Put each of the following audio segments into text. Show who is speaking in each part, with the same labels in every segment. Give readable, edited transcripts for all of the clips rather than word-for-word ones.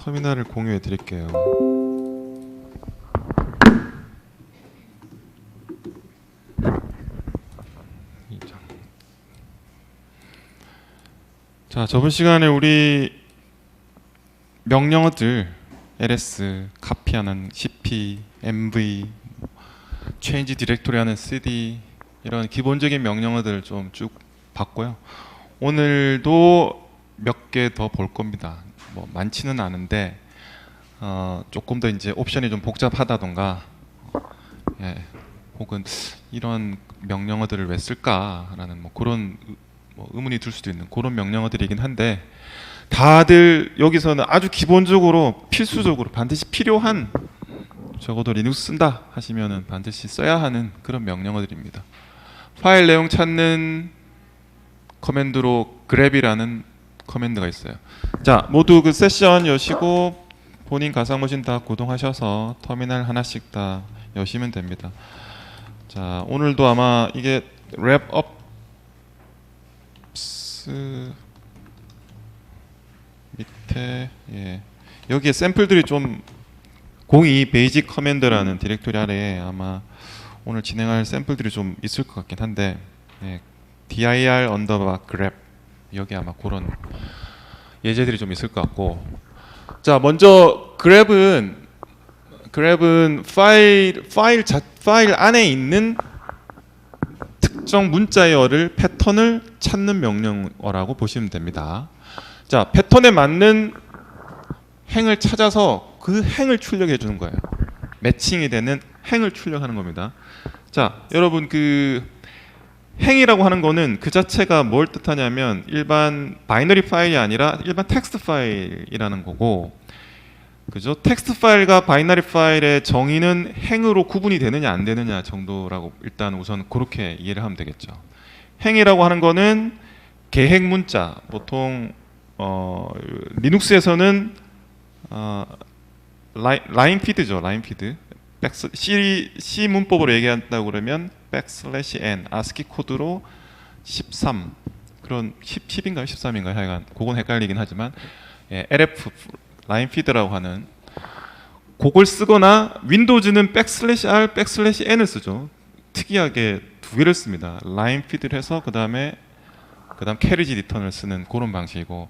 Speaker 1: 터미널을 공유해 드릴게요. 자, 저번 시간에 우리 명령어들 ls, 카피하는 cp, mv, change 디렉토리 하는 cd 이런 기본적인 명령어들 좀 쭉 봤고요. 오늘도 몇 개 더 볼 겁니다. 뭐 많지는 않은데 조금 더 이제 옵션이 좀 복잡하다던가 예, 혹은 이런 명령어들을 왜 쓸까라는 뭐 그런 의문이 들 수도 있는 그런 명령어들이긴 한데, 다들 여기서는 아주 기본적으로 필수적으로 반드시 필요한, 적어도 리눅스 쓴다 하시면은 반드시 써야 하는 그런 명령어들입니다. 파일 내용 찾는 커맨드로 grab이라는 커맨드가 있어요. 자, 모두 그 세션 여시고 본인 가상머신 다 구동하셔서 터미널 하나씩 다 여시면 됩니다. 자, 오늘도 아마 이게 랩업 밑에 여기에 샘플들이 좀 02 베이직 커맨드라는 디렉토리 아래에 아마 오늘 진행할 샘플들이 좀 있을 것 같긴 한데 dir grab 여기 아마 그런 예제들이 좀 있을 것 같고, 자 먼저 grab은 파일 안에 있는 특정 문자열을 패턴을 찾는 명령어라고 보시면 됩니다. 자, 패턴에 맞는 행을 찾아서 그 행을 출력해 주는 거예요. 매칭이 되는 행을 출력하는 겁니다. 자, 여러분 그 행이라고 하는 거는 그 자체가 뭘 뜻하냐면 일반 바이너리 파일이 아니라 일반 텍스트 파일이라는 거고, 그죠? 텍스트 파일과 바이너리 파일의 정의는 행으로 구분이 되느냐 안 되느냐 정도라고 일단 우선 그렇게 이해를 하면 되겠죠. 행이라고 하는 거는 계획 문자, 보통 리눅스에서는 라인 피드죠. 라인 피드. C 문법으로 얘기한다고 그러면 \n ASCII 코드로 13 그런 10인가요? 13인가요? 하여간 그건 헷갈리긴 하지만 LF 라인 피드라고 하는 그걸 쓰거나, 윈도우즈는 \r \n을 쓰죠. 특이하게 두 개를 씁니다. 라인 피드를 해서 그다음 캐리지 리턴을 쓰는 그런 방식이고,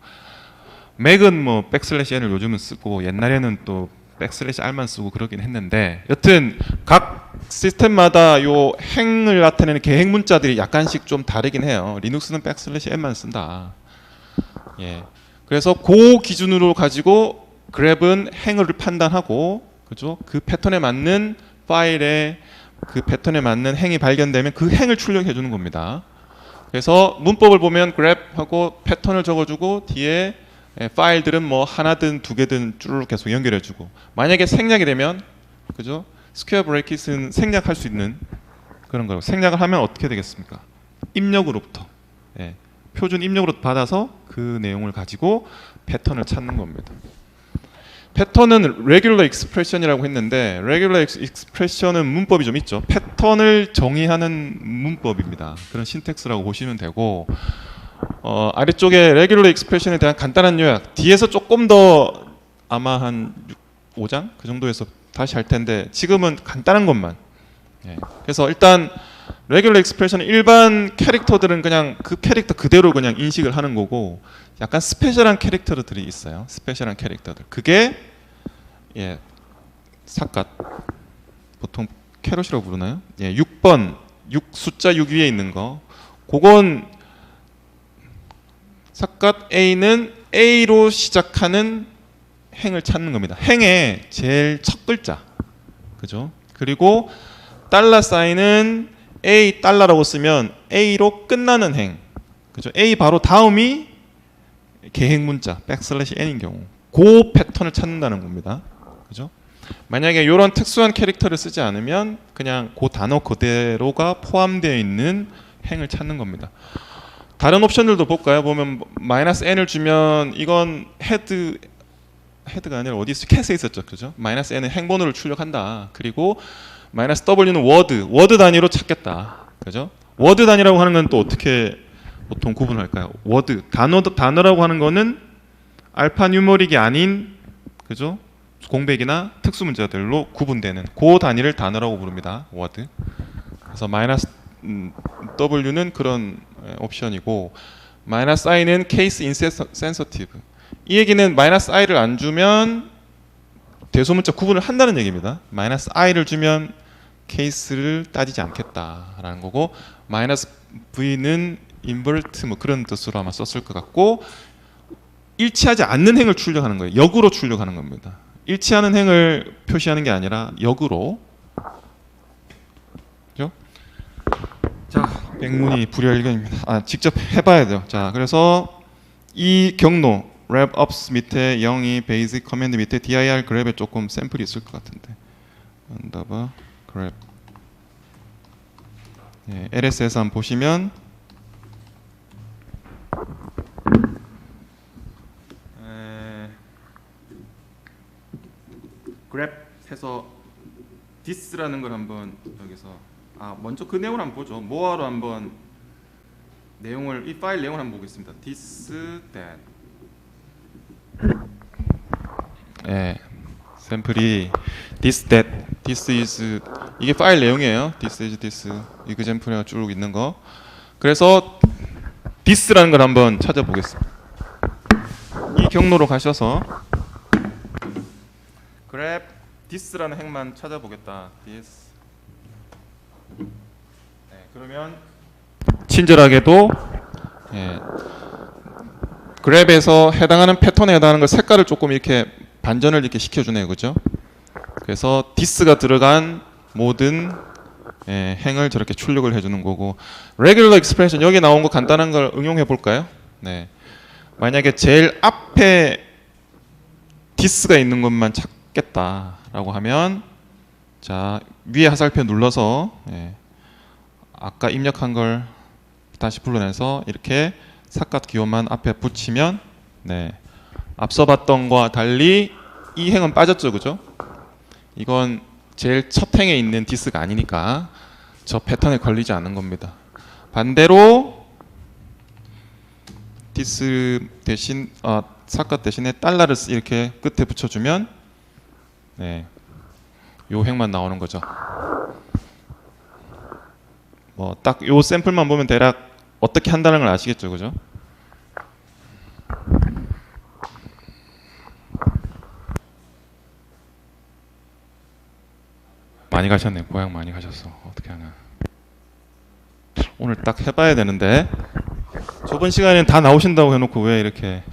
Speaker 1: 맥은 뭐 \n을 요즘은 쓰고 옛날에는 또 \r만 쓰고 그러긴 했는데, 여튼 각 시스템마다 요 행을 나타내는 계획 문자들이 약간씩 좀 다르긴 해요. 리눅스는 \n만 쓴다. 예. 그래서 그 기준으로 가지고 grab은 행을 판단하고, 그죠? 그 패턴에 맞는 파일에 그 패턴에 맞는 행이 발견되면 그 행을 출력해 주는 겁니다. 그래서 문법을 보면 grab하고 패턴을 적어주고 뒤에 파일들은 뭐 하나든 두 개든 쭈르륵 계속 연결해주고, 만약에 생략이 되면, 그죠? 스퀘어 브레이킷은 생략할 수 있는 그런 거라고. 생략을 하면 어떻게 되겠습니까? 입력으로부터 표준 입력으로 받아서 그 내용을 가지고 패턴을 찾는 겁니다. 패턴은 regular expression이라고 했는데, regular expression은 문법이 좀 있죠. 패턴을 정의하는 문법입니다. 그런 신텍스라고 보시면 되고, 아래쪽에 regular expression에 대한 간단한 요약, 뒤에서 조금 더 아마 한 5장 그 정도에서 다시 할 텐데 지금은 간단한 것만. 그래서 일단 regular expression은 일반 캐릭터들은 그냥 그 캐릭터 그대로 그냥 인식을 하는 거고, 약간 스페셜한 캐릭터들이 있어요. 스페셜한 캐릭터들. 그게 삿갓, 보통 캐럿이라고 부르나요? 6번 숫자 6 위에 있는 거, 그건 삿갓 A는 A로 시작하는 행을 찾는 겁니다. 행의 제일 첫 글자, 그죠? 그리고 $사인은 A 달러라고 쓰면 A로 끝나는 행, 그죠? A 바로 다음이 계획 문자 \n인 경우, 그 패턴을 찾는다는 겁니다. 그죠? 만약에 이런 특수한 캐릭터를 쓰지 않으면 그냥 그 단어 그대로가 포함되어 있는 행을 찾는 겁니다. 다른 옵션들도 볼까요? 보면 -n을 주면 이건 헤드가 아니라 어디 있어? 캣에 있었죠, 그죠? -n은 행번호를 출력한다. 그리고 -w는 워드 단위로 찾겠다, 그죠? 워드 단위라고 하는 건 또 어떻게 보통 구분할까요? 워드 단어라고 하는 거는 알파 뉴머릭이 아닌, 그죠? 공백이나 특수 문제들로 구분되는 그 단위를 단어라고 부릅니다. 워드. 그래서 마이너스 W는 그런 옵션이고 마이너스 I는 케이스 인센서티브. 이 얘기는 마이너스 I를 안 주면 대소문자 구분을 한다는 얘기입니다. 마이너스 I를 주면 케이스를 따지지 않겠다라는 거고 마이너스 V는 인버트 뭐 그런 뜻으로 아마 썼을 것 같고 일치하지 않는 행을 출력하는 거예요. 역으로 출력하는 겁니다. 일치하는 행을 표시하는 게 아니라 역으로. 그죠? 자, 백문이 불여일견입니다. 직접 해봐야 돼요. 자, 그래서 이 경로 wrap-ups 밑에 0이 basic command 밑에 dir grab에 조금 샘플이 있을 것 같은데 underbar grab LS에서 한번 보시면 grab 해서 this라는 걸 한번 여기서 먼저 그 내용을 한번 보죠. 모어로 한번 내용을 이 파일 내용을 한번 보겠습니다. this that 샘플이 this that this is 이게 파일 내용이에요. this is this example가 쭉 있는 거. 그래서 this라는 걸 한번 찾아보겠습니다. 이 경로로 가셔서 grab this라는 행만 찾아보겠다. this. 그러면 친절하게도 grab에서 해당하는 패턴에 해당하는 걸 색깔을 조금 이렇게 반전을 이렇게 시켜주네요, 그죠? 그래서 this가 들어간 모든 행을 저렇게 출력을 해주는 거고 regular expression 여기 나온 거 간단한 걸 응용해 볼까요? 네. 만약에 제일 앞에 this가 있는 것만 찾겠다라고 하면 자 위에 화살표 눌러서 아까 입력한 걸 다시 불러내서 이렇게 삿갓 기호만 앞에 붙이면 앞서 봤던 것과 달리 이 행은 빠졌죠, 그죠? 이건 제일 첫 행에 있는 this가 아니니까 저 패턴에 걸리지 않는 겁니다. 반대로 this 대신 삿갓 대신에 달러를 이렇게 끝에 붙여주면 요 행만 나오는 거죠. 뭐 딱 요 샘플만 보면 대략 어떻게 한다는 걸 아시겠죠, 그죠? 많이 가셨네. 고향 많이 가셨어. 어떻게 하나. 오늘 딱 해봐야 되는데 저번 시간에는 다 나오신다고 해놓고 왜 이렇게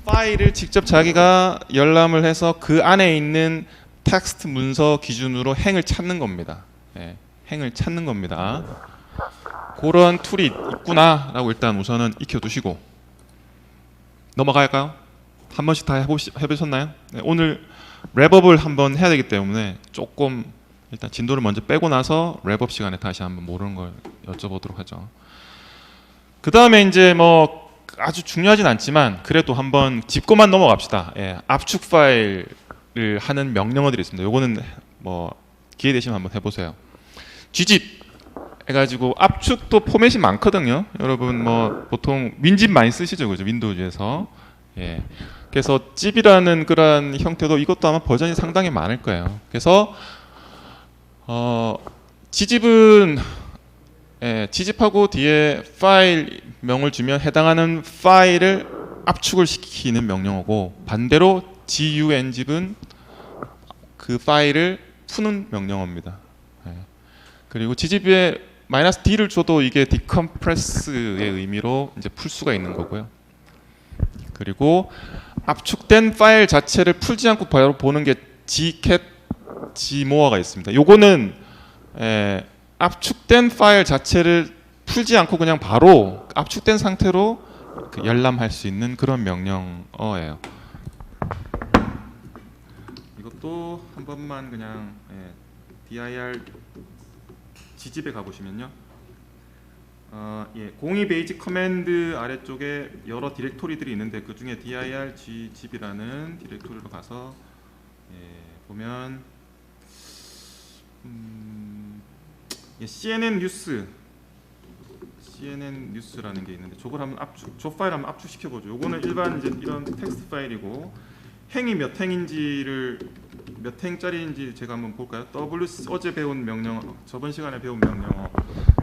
Speaker 1: 파일을 직접 자기가 열람을 해서 그 안에 있는 텍스트 문서 기준으로 행을 찾는 겁니다. 행을 찾는 겁니다. 그런 툴이 있구나라고 일단 우선은 익혀두시고 넘어갈까요? 한 번씩 다 해보셨나요? 오늘 랩업을 한번 해야 되기 때문에 조금 일단 진도를 먼저 빼고 나서 랩업 시간에 다시 한번 모르는 걸 여쭤보도록 하죠. 그 다음에 이제 뭐 아주 중요하진 않지만 그래도 한번 짚고만 넘어갑시다. 압축 파일을 하는 명령어들이 있습니다. 요거는 뭐 기회 되시면 한번 해보세요. gzip 해가지고 압축도 포맷이 많거든요. 여러분 뭐 보통 윈집 많이 쓰시죠, 그죠? 윈도우즈에서. 그래서 zip이라는 그런 형태도 이것도 아마 버전이 상당히 많을 거예요. 그래서 gzip은 gzip하고 뒤에 파일 명을 주면 해당하는 파일을 압축을 시키는 명령어고 반대로 gungzip은 그 파일을 푸는 명령어입니다. 그리고 gzip에 -d를 줘도 이게 decompress의 의미로 이제 풀 수가 있는 거고요. 그리고 압축된 파일 자체를 풀지 않고 바로 보는 게 gcat, gmore가 있습니다. 요거는 압축된 파일 자체를 풀지 않고 그냥 바로 압축된 상태로 열람할 수 있는 그런 명령어예요. 이것도 한 번만 그냥 dir gzip에 가보시면요. 예, 공이 베이직 커맨드 아래쪽에 여러 디렉토리들이 있는데 그 중에 dir gzip이라는 디렉토리로 가서 예, 보면 예, CNN 뉴스라는 게 있는데 저걸 한번 저 파일 한번 압축시켜 보죠. 요거는 일반 이제 이런 텍스트 파일이고 행이 몇 행인지를 몇 행짜리인지 제가 한번 볼까요? 어제 배운 명령, 저번 시간에 배운 명령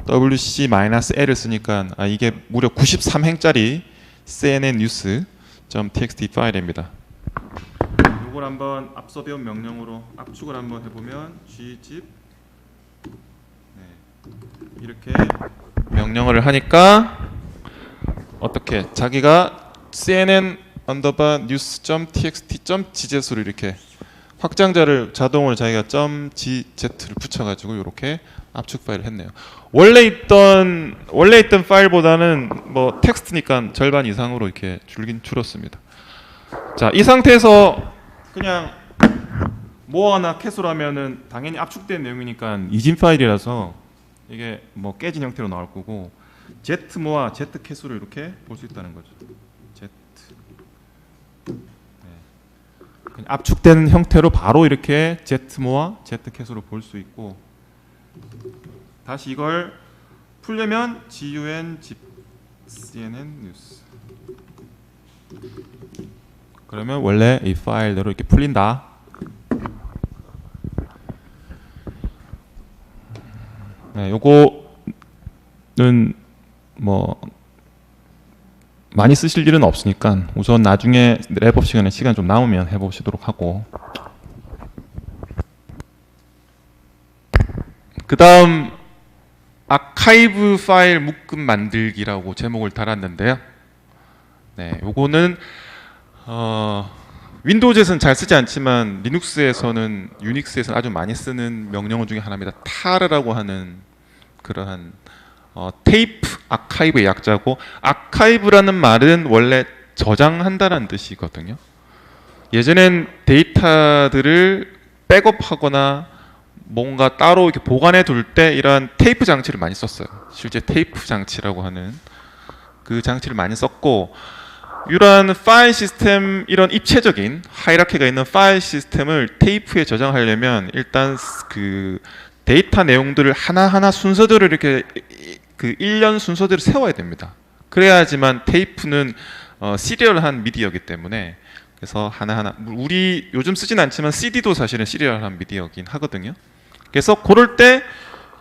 Speaker 1: wc-l을 쓰니까 이게 무려 93행짜리 CNN news.txt 파일입니다. 이걸 한번 앞서 배운 명령으로 압축을 한번 해보면 gzip 네, 이렇게 명령어를 하니까 어떻게 자기가 CNN news.txt.gz로 이렇게 확장자를 자동으로 자기가 .gz를 붙여가지고 이렇게 압축 파일을 했네요. 원래 있던 파일보다는 뭐 텍스트니까 절반 이상으로 이렇게 줄긴 줄었습니다. 자, 이 상태에서 그냥 모어나 캐스로 하면은 당연히 압축된 내용이니까 이진 파일이라서 이게 뭐 깨진 형태로 나올 거고 z 모아 z 캐스로 이렇게 볼 수 있다는 거죠. z 그냥 압축된 형태로 바로 이렇게 z 모아 z 캐스로 볼 수 있고 다시 이걸 풀려면 gun zip cnn news 그러면 원래 이 파일대로 이렇게 풀린다. 네, 요거는 뭐 많이 쓰실 일은 없으니까 우선 나중에 랩업 시간에 시간 좀 남으면 해보시도록 하고 그 다음 아카이브 파일 묶음 만들기라고 제목을 달았는데요. 네, 요거는 윈도우즈에서는 잘 쓰지 않지만 리눅스에서는 유닉스에서는 아주 많이 쓰는 명령어 중에 하나입니다. 타르라고 하는 그러한 테이프 아카이브의 약자고 아카이브라는 말은 원래 저장한다는 뜻이거든요. 예전엔 데이터들을 백업하거나 뭔가 따로 이렇게 보관해 둘 때 이런 테이프 장치를 많이 썼어요. 실제 테이프 장치라고 하는 그 장치를 많이 썼고 이러한 파일 시스템 이런 입체적인 하이라키가 있는 파일 시스템을 테이프에 저장하려면 일단 그 데이터 내용들을 하나하나 순서대로 이렇게 그 일련 순서대로 세워야 됩니다. 그래야지만 테이프는 시리얼한 미디어이기 때문에 그래서 하나하나 우리 요즘 쓰진 않지만 CD도 사실은 시리얼한 미디어이긴 하거든요. 그래서 그럴 때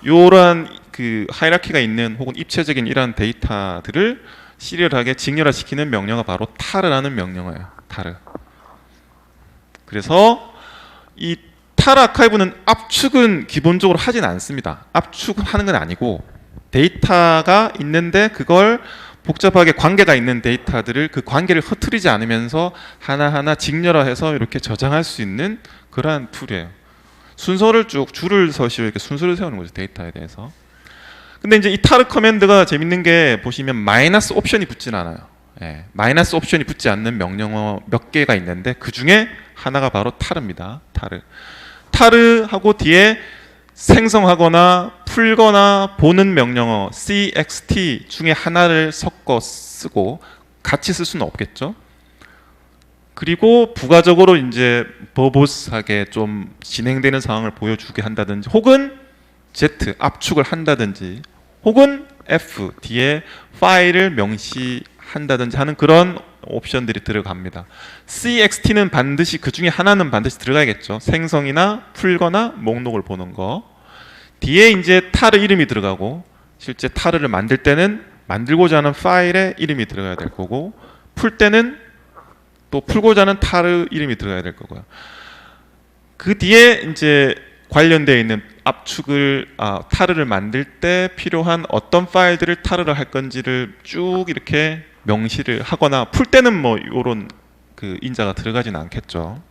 Speaker 1: 이러한 그 하이라키가 있는 혹은 입체적인 이러한 데이터들을 시리얼하게 직렬화시키는 명령어가 바로 타르라는 명령어예요. 타르. 그래서 이 타르 아카이브는 압축은 기본적으로 하진 않습니다. 압축은 하는 건 아니고 데이터가 있는데 그걸 복잡하게 관계가 있는 데이터들을 그 관계를 흐트리지 않으면서 하나하나 직렬화해서 이렇게 저장할 수 있는 그러한 툴이에요. 순서를 쭉 줄을 서시고 이렇게 순서를 세우는 거죠. 데이터에 대해서. 근데 이제 이 타르 커맨드가 재밌는 게 보시면 마이너스 옵션이 붙진 않아요. 예, 마이너스 옵션이 붙지 않는 명령어 몇 개가 있는데 그 중에 하나가 바로 타르입니다. 타르. 타르하고 뒤에 생성하거나 풀거나 보는 명령어 CXT 중에 하나를 섞어 쓰고 같이 쓸 수는 없겠죠. 그리고 부가적으로 이제 버보스하게 좀 진행되는 상황을 보여주게 한다든지 혹은 Z 압축을 한다든지 혹은 F 뒤에 파일을 명시한다든지 하는 그런 옵션들이 들어갑니다. CXT는 반드시 그 중에 하나는 반드시 들어가야겠죠. 생성이나 풀거나 목록을 보는 거. 뒤에 이제 타르 이름이 들어가고 실제 타르를 만들 때는 만들고자 하는 파일의 이름이 들어가야 될 거고 풀 때는 또 풀고자 하는 타르 이름이 들어가야 될 거고요. 그 뒤에 이제 관련되어 있는 압축을 타르를 만들 때 필요한 어떤 파일들을 타르를 할 건지를 쭉 이렇게 명시를 하거나 풀 때는 뭐 이런 그 인자가 들어가지는 않겠죠.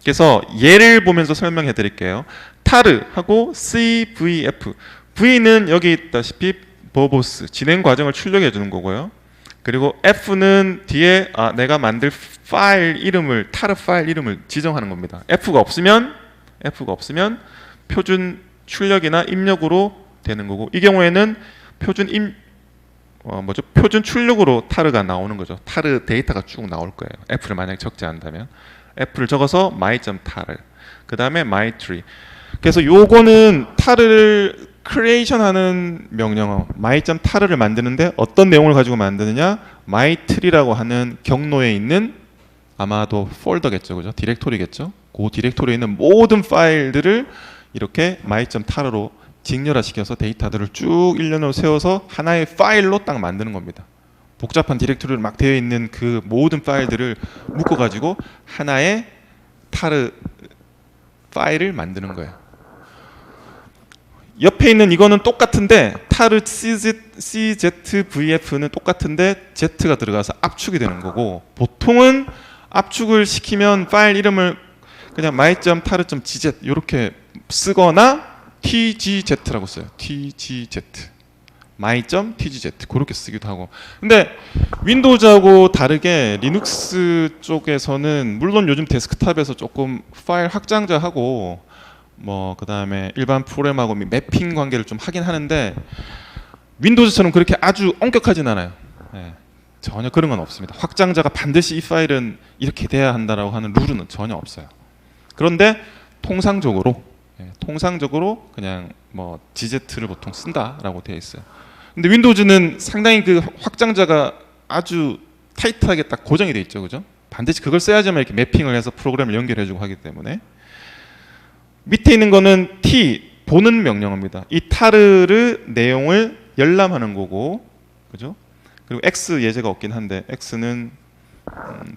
Speaker 1: 그래서 예를 보면서 설명해 드릴게요. 타르하고 CVF V는 여기 있다시피 버보스 진행 과정을 출력해 주는 거고요. 그리고 F는 뒤에 내가 만들 파일 이름을 타르 파일 이름을 지정하는 겁니다. F가 없으면 표준 출력이나 입력으로 되는 거고 이 경우에는 표준 출력으로 타르가 나오는 거죠. 타르 데이터가 쭉 나올 거예요. f를 만약에 적지 않다면 f를 적어서 my.tar 그 다음에 mytree. 그래서 요거는 타르를 크리에이션하는 명령어 my.tar를 만드는데 어떤 내용을 가지고 만드느냐, mytree라고 하는 경로에 있는 아마도 폴더겠죠, 그죠? 디렉토리겠죠. 그 디렉토리에 있는 모든 파일들을 이렇게 my.tar로 직렬화시켜서 데이터들을 쭉 일련으로 세워서 하나의 파일로 딱 만드는 겁니다. 복잡한 디렉토리를 막 되어 있는 그 모든 파일들을 묶어가지고 하나의 타르 파일을 만드는 거예요. 옆에 있는 이거는 똑같은데 타르 CZVF는 똑같은데 Z가 들어가서 압축이 되는 거고, 보통은 압축을 시키면 파일 이름을 그냥 my.tar.gz 이렇게 쓰거나 tgz라고 써요. tgz my.tgz 그렇게 쓰기도 하고. 근데 윈도우즈하고 다르게 리눅스 쪽에서는 물론 요즘 데스크탑에서 조금 파일 확장자하고 뭐 그다음에 일반 프로그램하고 매핑 관계를 좀 하긴 하는데 윈도우즈처럼 그렇게 아주 엄격하진 않아요. 네, 전혀 그런 건 없습니다. 확장자가 반드시 이 파일은 이렇게 돼야 한다라고 하는 룰은 전혀 없어요. 그런데 통상적으로 그냥 뭐 GZ를 보통 쓴다라고 되어 있어요. 근데 윈도우즈는 상당히 그 확장자가 아주 타이트하게 딱 고정이 돼 있죠, 그죠? 반드시 그걸 써야지만 이렇게 매핑을 해서 프로그램을 연결해주고 하기 때문에. 밑에 있는 거는 T 보는 명령어입니다. 이 타르르 내용을 열람하는 거고, 그죠? 그리고 X 예제가 없긴 한데 X는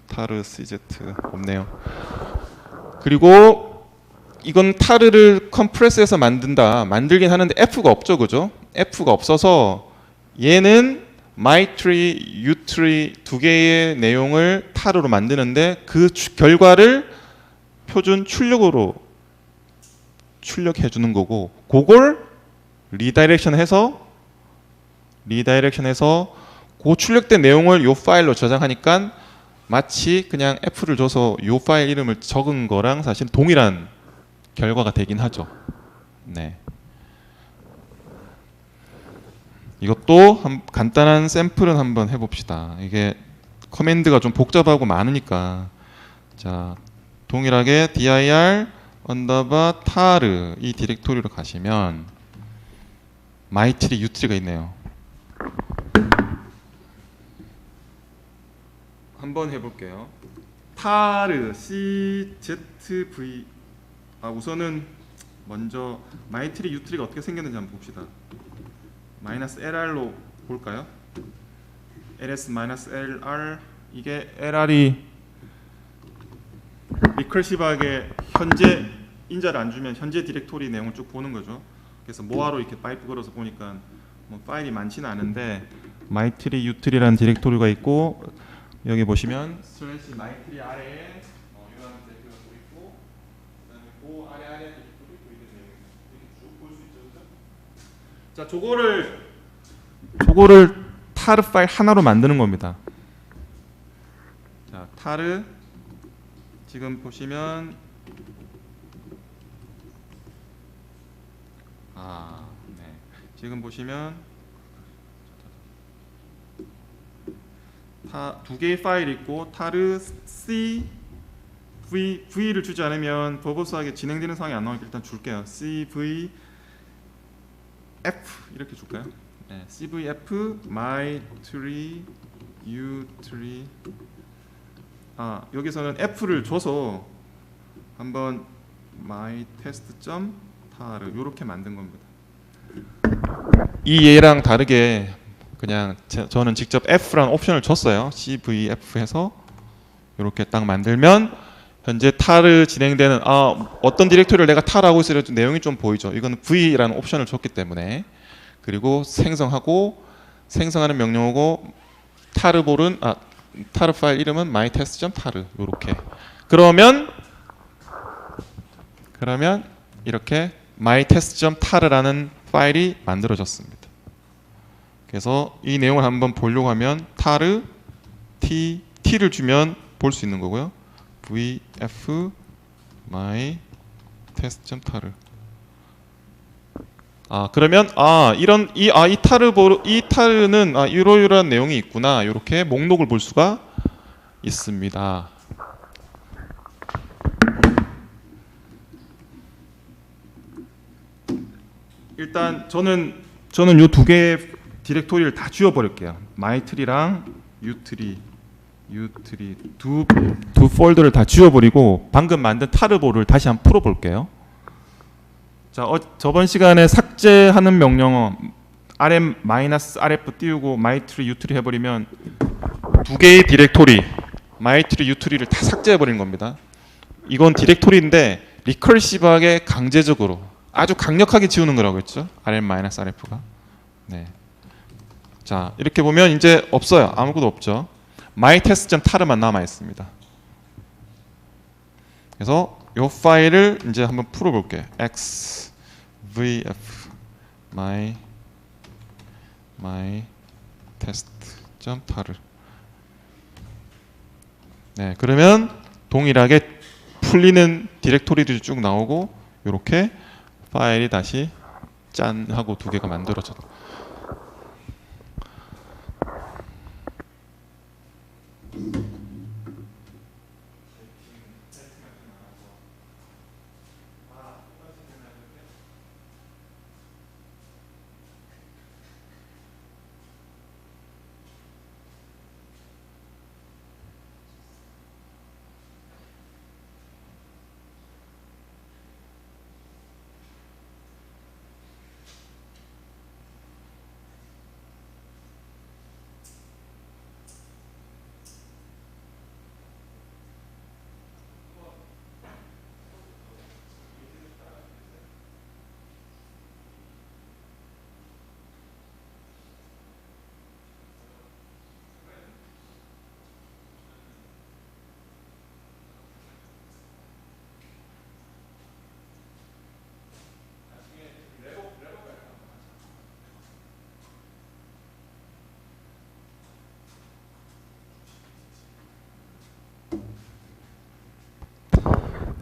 Speaker 1: 타르 CZ 없네요. 그리고 이건 타르를 컴프레스해서 만들긴 하는데 F가 없죠, 그죠? F가 없어서 얘는 mytree, utree 두 개의 내용을 타르로 만드는데 그 결과를 표준 출력으로 출력해 주는 거고, 그걸 리다이렉션해서 그 출력된 내용을 요 파일로 저장하니까 마치 그냥 F를 줘서 요 파일 이름을 적은 거랑 사실 동일한 결과가 되긴 하죠. 네. 이것도 간단한 샘플은 한번 해봅시다. 이게 커맨드가 좀 복잡하고 많으니까, 자 동일하게 dir _tar 이 디렉토리로 가시면 mytree, utree가 있네요. 한번 해볼게요. tar czv 우선은 먼저 mytree, utree가 어떻게 생겼는지 한번 봅시다. -lr로 볼까요? ls-lr 이게 lr이 리커시브하게 현재 인자를 안 주면 현재 디렉토리 내용을 쭉 보는 거죠. 그래서 모아로 이렇게 파이프 걸어서 보니까 뭐 파일이 많지는 않은데 mytree, utree라는 디렉토리가 있고, 여기 보시면 /mytree 아래에 이런 디렉토리가 또 있고, 그다음에 그 아래 디렉토리 또 있는 내용 이렇게 쭉 볼 수 있죠, 그죠? 자, 저거를 타르 파일 하나로 만드는 겁니다. 자, 타르 지금 보시면 네. 지금 보시면 두 개의 파일이 있고 타르 CV를 주지 않으면 버버스하게 진행되는 상황이 안 나오니까 일단 줄게요. CVF 이렇게 줄까요? 네. CVF mytree, utree 여기서는 F를 줘서 한번 mytest.tar 이렇게 만든 겁니다. 이 얘랑 다르게 그냥 저는 직접 F라는 옵션을 줬어요. CVF 해서 이렇게 딱 만들면 현재 tar 진행되는 어떤 디렉토리를 내가 tar하고 있으려 내용이 좀 보이죠. 이거는 V라는 옵션을 줬기 때문에. 그리고 생성하는 명령어고 tar볼은 tar 파일 이름은 mytest.tar 이렇게. 그러면 이렇게 mytest.tar라는 파일이 만들어졌습니다. 그래서 이 내용을 한번 보려고 하면 tar t를 주면 볼 수 있는 거고요. vf mytest.tar 그러면 이 타르는 이러이러한 내용이 있구나. 이렇게 목록을 볼 수가 있습니다. 일단 저는 이 두 개의 디렉토리를 다 지워 버릴게요. 마이트리랑 유트리 두 폴더를 다 지워 버리고 방금 만든 타르보를 다시 한번 풀어 볼게요. 자, 저번 시간에 삭제하는 명령어 rm-rf 띄우고 마이트리 유트리 해버리면 두 개의 디렉토리 마이트리 유트리를 다 삭제해 버린 겁니다. 이건 디렉토리인데 리커시브하게 강제적으로 아주 강력하게 지우는 거라고 했죠. rm-rf가. 네. 자, 이렇게 보면 이제 없어요. 아무것도 없죠. mytest.tar만 남아 있습니다. 그래서 이 파일을 이제 한번 풀어볼게요. xvf mytest.tar. 네, 그러면 동일하게 풀리는 디렉토리들이 쭉 나오고 이렇게 파일이 다시 짠 하고 두 개가 만들어져.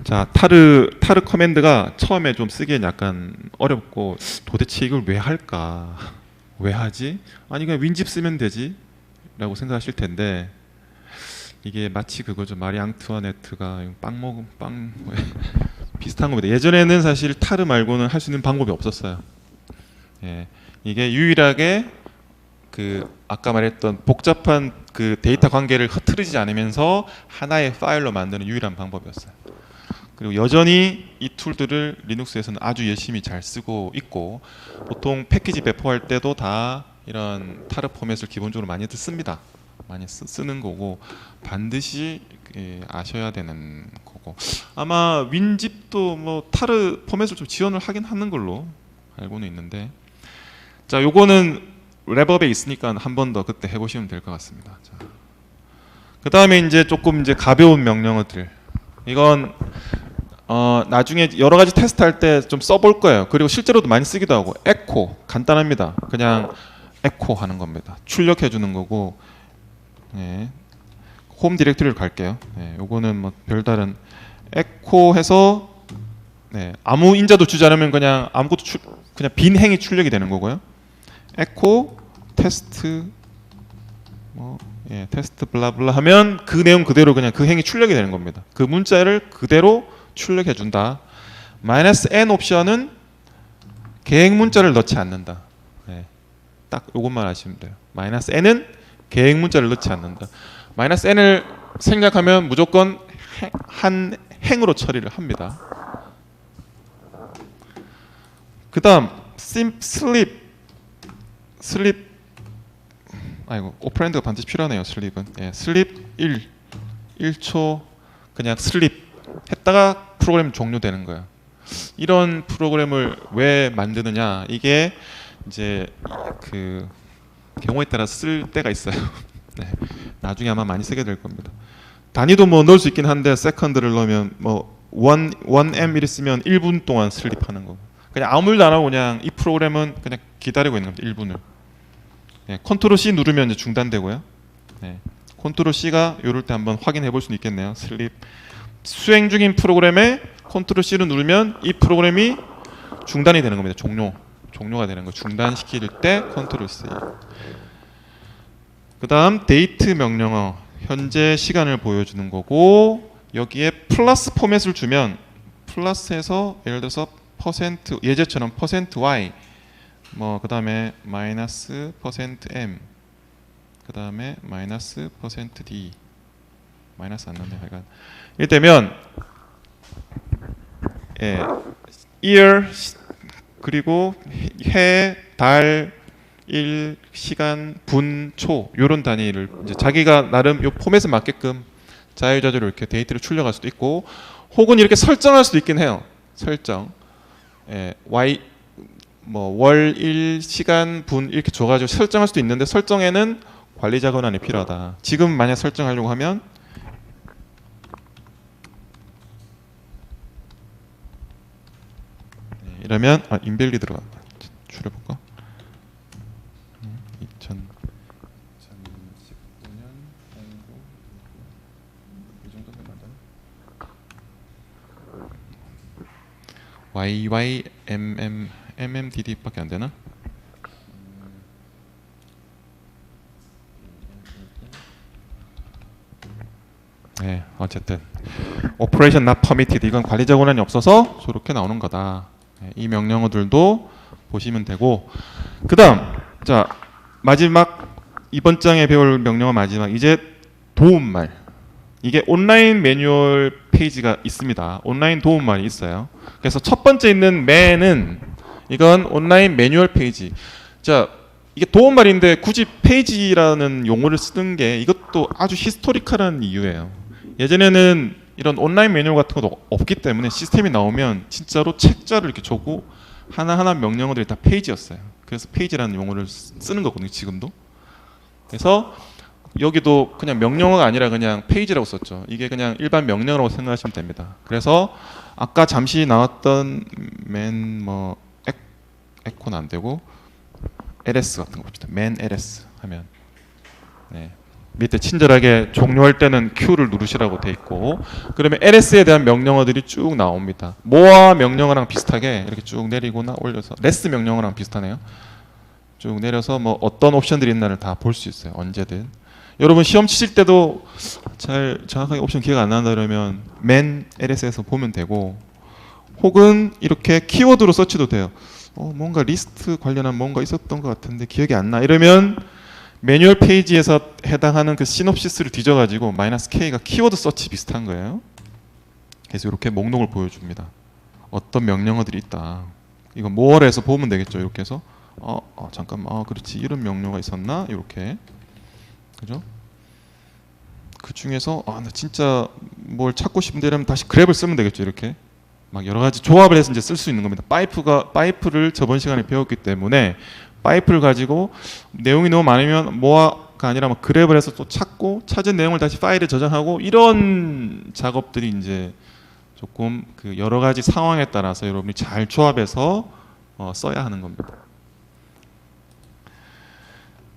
Speaker 1: 자, 타르 커맨드가 처음에 좀 쓰기엔 약간 어렵고 도대체 이걸 왜 할까? 왜 하지? 아니 그냥 윈집 쓰면 되지? 라고 생각하실 텐데 이게 마치 그거죠. 마리 앙투아네트가 빵 비슷한 겁니다. 예전에는 사실 타르 말고는 할 수 있는 방법이 없었어요. 예, 이게 유일하게 그 아까 말했던 복잡한 그 데이터 관계를 흐트리지 않으면서 하나의 파일로 만드는 유일한 방법이었어요. 그리고 여전히 이 툴들을 리눅스에서는 아주 열심히 잘 쓰고 있고 보통 패키지 배포할 때도 다 이런 타르 포맷을 기본적으로 많이 씁니다. 많이 쓰는 거고 반드시 아셔야 되는 거고 아마 윈집도 뭐 타르 포맷을 좀 지원을 하긴 하는 걸로 알고는 있는데 자 요거는 랩업에 있으니까 한 번 더 그때 해보시면 될 것 같습니다. 그 다음에 이제 조금 이제 가벼운 명령어들 이건 나중에 여러 가지 테스트할 때 좀 써볼 거예요. 그리고 실제로도 많이 쓰기도 하고 에코 간단합니다. 그냥 에코 하는 겁니다. 출력해 주는 거고 네. 홈 디렉토리를 갈게요. 네. 요거는 뭐 별다른 에코 해서 네. 아무 인자도 주지 않으면 그냥 아무것도 그냥 빈 행이 출력이 되는 거고요. 에코 테스트 테스트 블라블라 하면 그 내용 그대로 그냥 그 행이 출력이 되는 겁니다. 그 문자를 그대로 출력해 준다. -n 옵션은 계획 문자를 넣지 않는다. 네. 딱 이것만 아시면 돼요. -n은 계획 문자를 넣지 않는다. -n을 생략하면 무조건 한 행으로 처리를 합니다. 그 다음 슬립 아이고 오퍼랜드가 반드시 필요하네요. 슬립은 슬립 1초 그냥 슬립 했다가 프로그램 종료되는 거예요. 이런 프로그램을 왜 만드느냐 이게 이제 그 경우에 따라 쓸 때가 있어요. 네. 나중에 아마 많이 쓰게 될 겁니다. 단위도 뭐 넣을 수 있긴 한데 세컨드를 넣으면 뭐 1M 이리 쓰면 1분 동안 슬립하는 거고 그냥 아무 일도 안 하고 그냥 이 프로그램은 그냥 기다리고 있는 겁니다. 1분을. 네. 컨트롤 C 누르면 이제 중단되고요. 네. 컨트롤 C가 이럴 때 한번 확인해 볼 수는 있겠네요. 슬립 수행 중인 프로그램에 컨트롤 C를 누르면 이 프로그램이 중단이 되는 겁니다. 종료가 되는 거 중단시킬 때 컨트롤 C. 그 다음 데이트 명령어 현재 시간을 보여주는 거고 여기에 플러스 포맷을 주면 플러스에서 예를 들어서 퍼센트 예제처럼 %y 뭐 그 다음에 마이너스 %m 그 다음에 마이너스 %d 마이너스 안 넣네 하여간 이때면 예, year 그리고 해, 달, 일, 시간, 분, 초 이런 단위를 이제 자기가 나름 요 포맷에 맞게끔 자유자재로 이렇게 데이터를 출력할 수도 있고 혹은 이렇게 설정할 수도 있긴 해요. 설정 예, y 뭐 월, 일, 시간, 분 이렇게 줘가지고 설정할 수도 있는데 설정에는 관리자 권한이 필요하다. 지금 만약 설정하려고 하면 이러면 인밸리드로 줄여볼까? 2015년 홍보 이 정도면 맞나? MMDD밖에 안 되나? 네, 어쨌든 Operation not permitted 이건 관리자 권한이 없어서 저렇게 나오는 거다. 이 명령어들도 보시면 되고 그다음 자 마지막 이번 장에 배울 명령어 마지막 이제 도움말 이게 온라인 매뉴얼 페이지가 있습니다. 온라인 도움말이 있어요. 그래서 첫 번째 있는 man은 이건 온라인 매뉴얼 페이지. 자 이게 도움말인데 굳이 페이지라는 용어를 쓰는 게 이것도 아주 히스토리컬한 이유예요. 예전에는 이런 온라인 매뉴얼 같은 것도 없기 때문에 시스템이 나오면 진짜로 책자를 이렇게 줘고 하나하나 명령어들이 다 페이지였어요. 그래서 페이지라는 용어를 쓰는 거거든요. 지금도. 그래서 여기도 그냥 명령어가 아니라 그냥 페이지라고 썼죠. 이게 그냥 일반 명령어라고 생각하시면 됩니다. 그래서 아까 잠시 나왔던 man 뭐 에코는 안 되고 ls 같은 거 봅시다. man ls 하면 네. 밑에 친절하게 종료할 때는 Q를 누르시라고 돼 있고 그러면 LS에 대한 명령어들이 쭉 나옵니다. 모아 명령어랑 비슷하게 이렇게 쭉 내리거나 올려서 less 명령어랑 비슷하네요. 쭉 내려서 뭐 어떤 옵션들이 있나를 다 볼 수 있어요. 언제든. 여러분 시험 치실 때도 잘 정확하게 옵션 기억 안 난다 그러면 man LS에서 보면 되고 혹은 이렇게 키워드로 서치도 돼요. 뭔가 리스트 관련한 뭔가 있었던 것 같은데 기억이 안 나. 이러면 매뉴얼 페이지에서 해당하는 그 시놉시스를 뒤져가지고 -K가 키워드 서치 비슷한 거예요. 그래서 이렇게 목록을 보여줍니다. 어떤 명령어들이 있다. 이거 more에서 보면 되겠죠. 이렇게 해서 잠깐만 그렇지 이런 명령어가 있었나 이렇게 그죠? 그 중에서 나 진짜 뭘 찾고 싶은데 이러면 다시 그랩을 쓰면 되겠죠. 이렇게 막 여러 가지 조합을 해서 이제 쓸 수 있는 겁니다. 파이프를 저번 시간에 배웠기 때문에 파이프를 가지고 내용이 너무 많으면 모아가 아니라 막 그랩을 해서 또 찾고 찾은 내용을 다시 파일에 저장하고 이런 작업들이 이제 조금 그 여러 가지 상황에 따라서 여러분이 잘 조합해서 써야 하는 겁니다.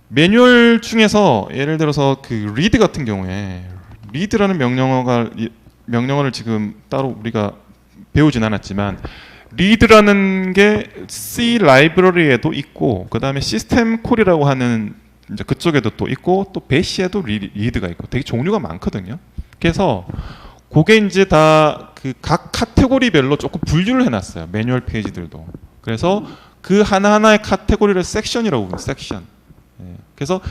Speaker 1: 매뉴얼 중에서 예를 들어서 그 read 같은 경우에 read라는 명령어를 지금 따로 우리가 배우진 않았지만 read라는 게 C 라이브러리에도 있고 그 다음에 시스템 콜이라고 하는 이제 그쪽에도 또 있고 또 배시에도 read가 있고 되게 종류가 많거든요. 그래서 그게 이제 다 그 각 카테고리별로 조금 분류를 해놨어요. 매뉴얼 페이지들도. 그래서 그 하나하나의 카테고리를 섹션이라고 부릅니다. 섹션. 그래서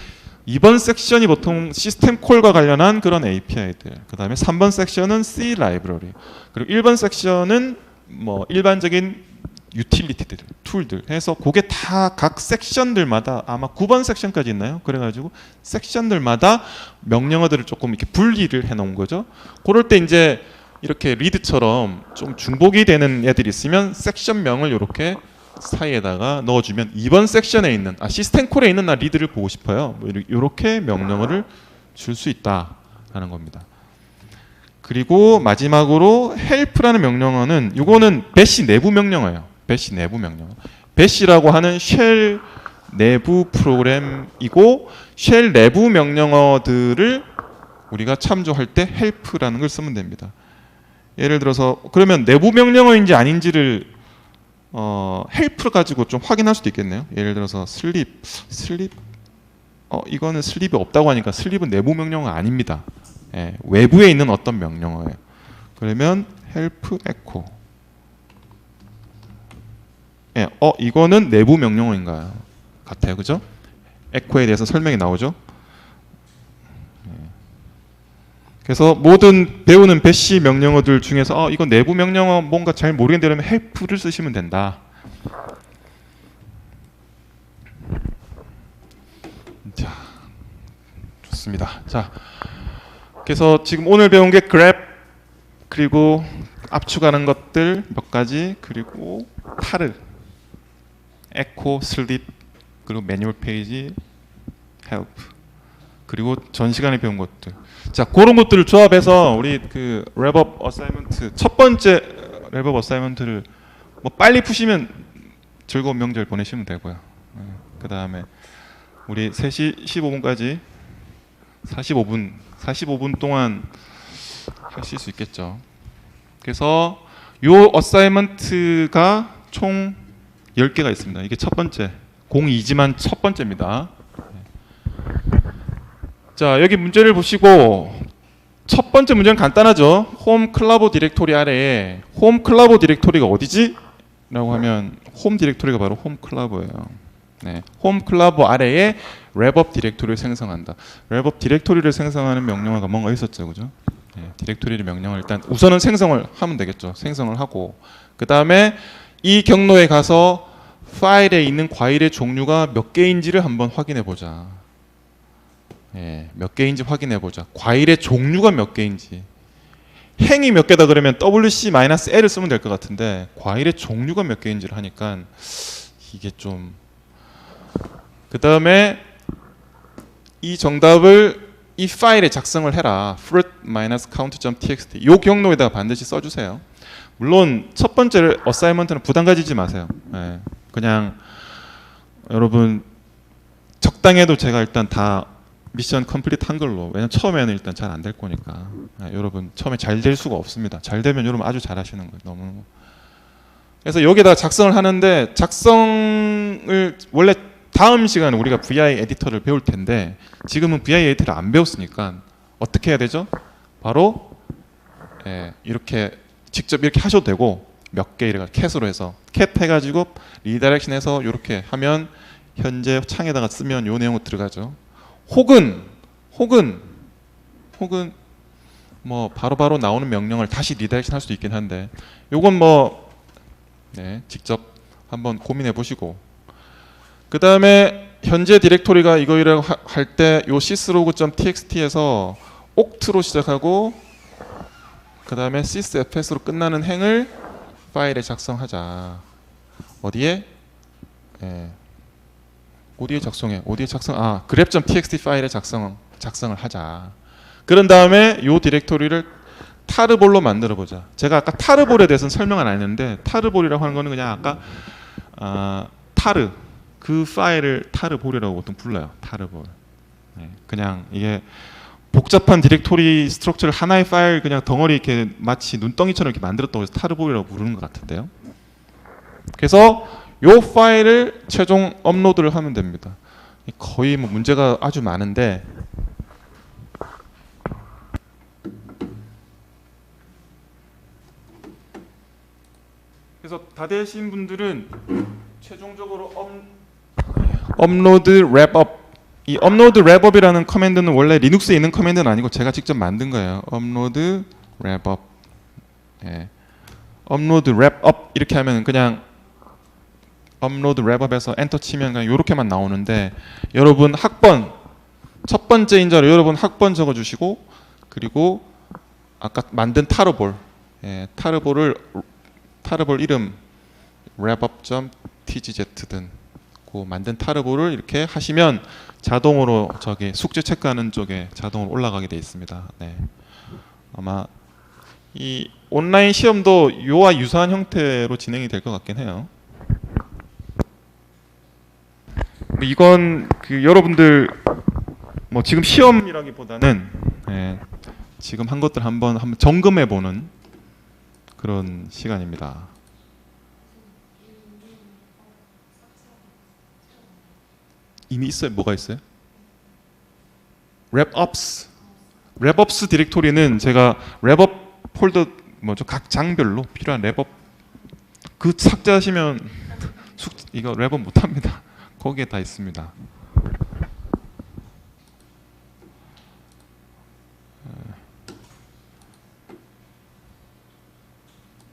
Speaker 1: 2번 섹션이 보통 시스템 콜과 관련한 그런 API들. 그 다음에 3번 섹션은 C 라이브러리. 그리고 1번 섹션은 뭐 일반적인 유틸리티들, 툴들 해서 그게 다 각 섹션들마다 아마 9번 섹션까지 있나요? 그래가지고 섹션들마다 명령어들을 조금 이렇게 분리를 해놓은 거죠. 그럴 때 이제 이렇게 리드처럼 좀 중복이 되는 애들이 있으면 섹션명을 이렇게 사이에다가 넣어주면 2번 섹션에 있는 시스템 콜에 있는 나 리드를 보고 싶어요. 뭐 이렇게 명령어를 줄 수 있다라는 겁니다. 그리고 마지막으로 help라는 명령어는 이거는 배시 내부 명령어예요. 배시 내부 명령어. 배시라고 하는 쉘 내부 프로그램이고 쉘 내부 명령어들을 우리가 참조할 때 help라는 걸 쓰면 됩니다. 예를 들어서 그러면 내부 명령어인지 아닌지를 헬프를 가지고 좀 확인할 수도 있겠네요. 예를 들어서 슬립 이거는 슬립이 없다고 하니까 슬립은 내부 명령어 아닙니다. 예, 외부에 있는 어떤 명령어예요. 그러면 help echo. 예, 이거는 내부 명령어인가요? 같아요, 그죠? echo에 대해서 설명이 나오죠. 그래서 모든 배우는 배시 명령어들 중에서 이거 내부 명령어 뭔가 잘 모르겠는데 그러면 help를 쓰시면 된다. 자, 좋습니다. 자, 그래서 지금 오늘 배운 게 grep 그리고 압축하는 것들 몇 가지 그리고 타르, echo, sleep 그리고 매뉴얼 페이지, help 그리고 전 시간에 배운 것들. 자, 그런 것들을 조합해서 우리 그 랩업 어사이먼트 첫 번째 랩업 어사이먼트를 뭐 빨리 푸시면 즐거운 명절 보내시면 되고요. 그 다음에 우리 3시 15분까지 45분 동안 하실 수 있겠죠. 그래서 요 어사이먼트가 총 10개가 있습니다. 이게 첫 번째 02지만 첫 번째입니다. 자, 여기 문제를 보시고 첫 번째 문제는 간단하죠. 홈 클라보 디렉토리 아래에 홈 클라보 디렉토리가 어디지? 라고 하면 홈 디렉토리가 바로 홈 클라보예요. 네, 홈 클라보 아래에 랩업 디렉토리를 생성한다. 랩업 디렉토리를 생성하는 명령어가 뭔가 있었죠, 그죠? 네, 디렉토리를 명령을 일단 우선은 생성을 하면 되겠죠. 생성을 하고 그 다음에 이 경로에 가서 파일에 있는 과일의 종류가 몇 개인지를 한번 확인해 보자. 예, 몇 개인지 확인해 보자. 과일의 종류가 몇 개인지. 행이 몇 개다 그러면 WC-L을 쓰면 될 것 같은데 과일의 종류가 몇 개인지를 하니까 이게 좀. 그 다음에 이 정답을 이 파일에 작성을 해라. fruit-count.txt 이 경로에다가 반드시 써주세요. 물론 첫 번째 어사이먼트는 부담 가지지 마세요. 예, 그냥 여러분 적당해도 제가 일단 다 미션 컴플리트 한 걸로. 왜냐면 처음에는 일단 잘 안 될 거니까. 여러분 처음에 잘 될 수가 없습니다. 잘 되면 여러분 아주 잘하시는 거예요. 너무. 그래서 여기다가 작성을 하는데 작성을 원래 다음 시간에 우리가 VI 에디터를 배울 텐데 지금은 VI 에디터를 안 배웠으니까 어떻게 해야 되죠? 바로 이렇게 직접 이렇게 하셔도 되고 몇 개 이렇게 캣으로 해서 캣 해가지고 리다이렉션해서 이렇게 하면 현재 창에다가 쓰면 요 내용으로 들어가죠. 혹은 뭐 바로바로 나오는 명령을 다시 리다이렉션 할 수도 있긴 한데 요건 뭐 직접 한번 고민해 보시고 그 다음에 현재 디렉토리가 이거라고 할 때 요 syslog.txt에서 oct로 시작하고 그 다음에 sysfs로 끝나는 행을 파일에 작성하자. 어디에? 어디에 작성해? grep.txt 파일에 작성을 하자. 그런 다음에 이 디렉토리를 타르볼로 만들어 보자. 제가 아까 타르볼에 대해서는 설명을 안 했는데 타르볼이라고 하는 거는 그냥 아까 타르 그 파일을 타르볼이라고 보통 불러요. 타르볼. 그냥 이게 복잡한 디렉토리 스트럭처를 하나의 파일 그냥 덩어리 이렇게 마치 눈덩이처럼 이렇게 만들었다고 해서 타르볼이라고 부르는 것 같은데요. 그래서 요 파일을 최종 업로드를 하면 됩니다. 거의 뭐 문제가 아주 많은데 그래서 다 되신 분들은 최종적으로 업로드 랩업 이 업로드 랩업이라는 커맨드는 원래 리눅스에 있는 커맨드는 아니고 제가 직접 만든 거예요. 업로드 랩업 업로드 랩업 이렇게 하면 그냥 업로드 랩업에서 엔터 치면 그냥 이렇게만 나오는데 여러분 학번 첫 번째 인자로 여러분 학번 적어주시고 그리고 아까 만든 타르볼 타르볼 이름 wrap-up.tz든 그 만든 타르볼을 이렇게 하시면 자동으로 저기 숙제 체크하는 쪽에 자동으로 올라가게 돼 있습니다. 아마 이 온라인 시험도 요와 유사한 형태로 진행이 될 것 같긴 해요. 이건 그 여러분들 뭐 지금 시험이라기보다는 지금 한 것들 한번 점검해 보는 그런 시간입니다. 이미 있어요. 뭐가 있어요? 랩업스. 랩업스 디렉토리는 제가 랩업 폴더 뭐죠? 각 장별로 필요한 랩업 그 삭제하시면 이거 랩업 못합니다. 거기에 다 있습니다.